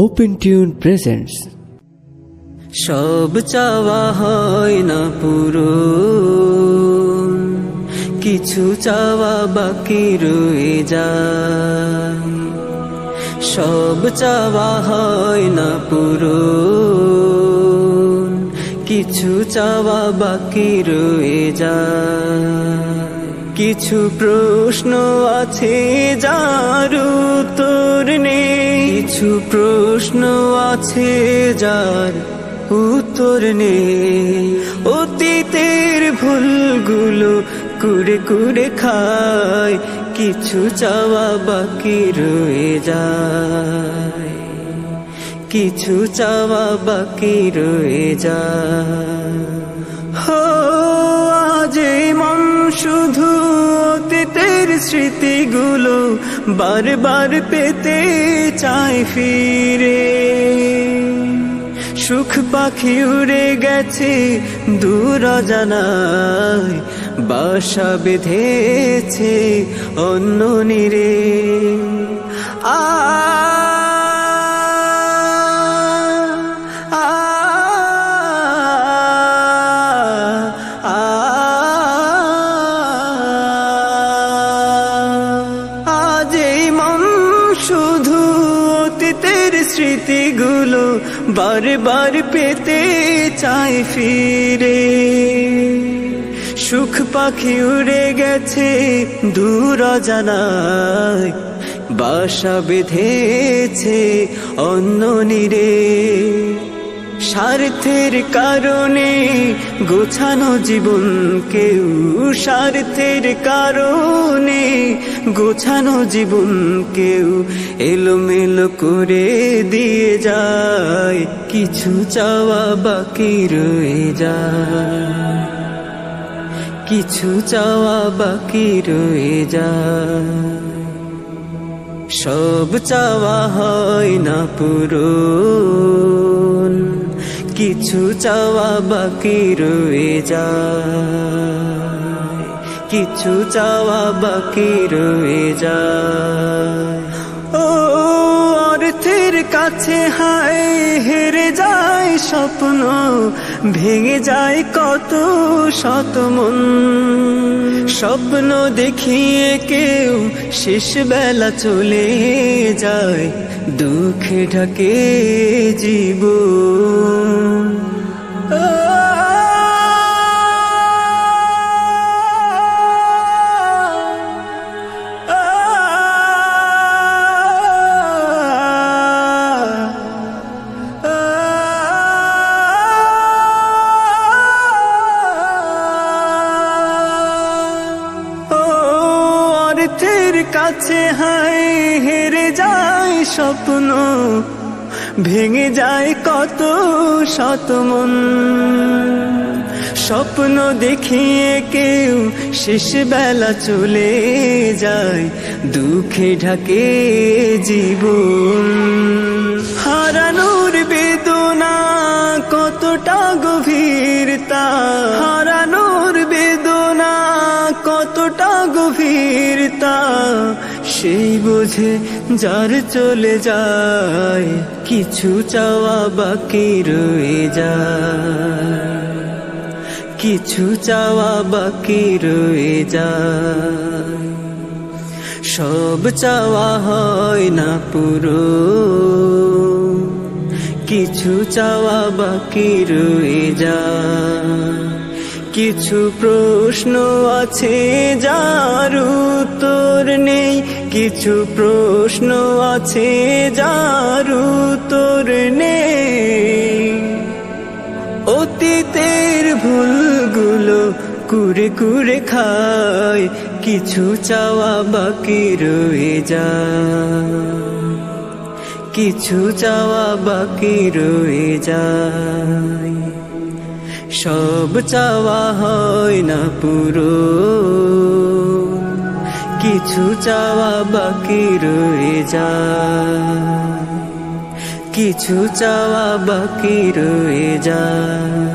Open tune presents. সব চাওয়া হয় না পুরো, কিছু চাওয়া বাকি রয়ে যায়। সব চাওয়া হয় না পুরো, কিছু চাওয়া বাকি রয়ে যায়। কিছু প্রশ্ন আছে যার উত্তর নেই, কিছু প্রশ্ন আছে যার উত্তর নেই। অতীতের ভুলগুলো কুরে কুরে খায়, কিছু চাওয়া বাকি রয়ে যায়, কিছু চাওয়া বাকি রয়ে যায়। হো আজ মন শুধু অতীতের স্মৃতিগুলো বারবার পেতে চায় ফিরে। সুখ পাখি উড়ে গেছে দূর অজানায়, বাসা বেঁধেছে অন্য নীড়ে। শুধু অতীতের স্মৃতিগুলো বারবার পেতে চায় ফিরে। সুখ পাখি উড়ে গেছে দূর অজানায়, বাসা বেঁধেছে অন্য নীড়ে। স্বার্থের কারণে গোছানো জীবন কেউ, স্বার্থের কারণে গোছানো জীবন কেউ এলোমেলো করে দিয়ে যায়। কিছু চাওয়া বাকি রয়ে যায়, কিছু চাওয়া বাকি রয়ে যায়। সব চাওয়া হয় না পূরণ, কিছু চাওয়া বাকি রয়ে যায়, কিছু চাওয়া বাকি রয়ে যায়। ও অর্থের কাছে হায় হেরে যায় স্বপ্ন, ভেঙে যায় কত শত মন। স্বপ্ন দেখিয়ে কেউ শেষ বেলা চলে যায়, দুঃখে ঢাকে জীবন। অর্থের কাছে হায় হেরে যায় স্বপ্ন, ভেঙে যায় কত শত মন। স্বপ্ন দেখিয়ে কেউ শেষ বেলা চলে যায়, দুঃখে ঢাকে জীবন। হারানোর বেদনা কতটা গভীর তা, হারানোর বেদনা কতটা গভীর তা সেই বোঝে যার চলে যায়। কিছু চাওয়া বাকি রয়ে যায়, কিছু চাওয়া বাকি রয়ে যায়। সব চাওয়া হয় না পুরো, কিছু চাওয়া বাকি রয়ে যায়। কিছু প্রশ্ন আছে যার উত্তর নেই, কিছু প্রশ্ন আছে যার উত্তর নেই। অতীতের ভুলগুলো কুরে কুরে খায়, কিছু চাওয়া বাকি রয়ে যায়, কিছু চাওয়া বাকি রয়ে যায়। সব চাওয়া হয় না পুরো, কিছু চাওয়া বাকি রয়ে যায়, কিছু চাওয়া বাকি রয়ে যায়,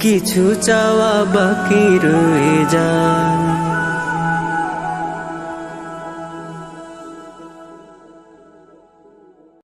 কিছু চাওয়া বাকি রয়ে যায়।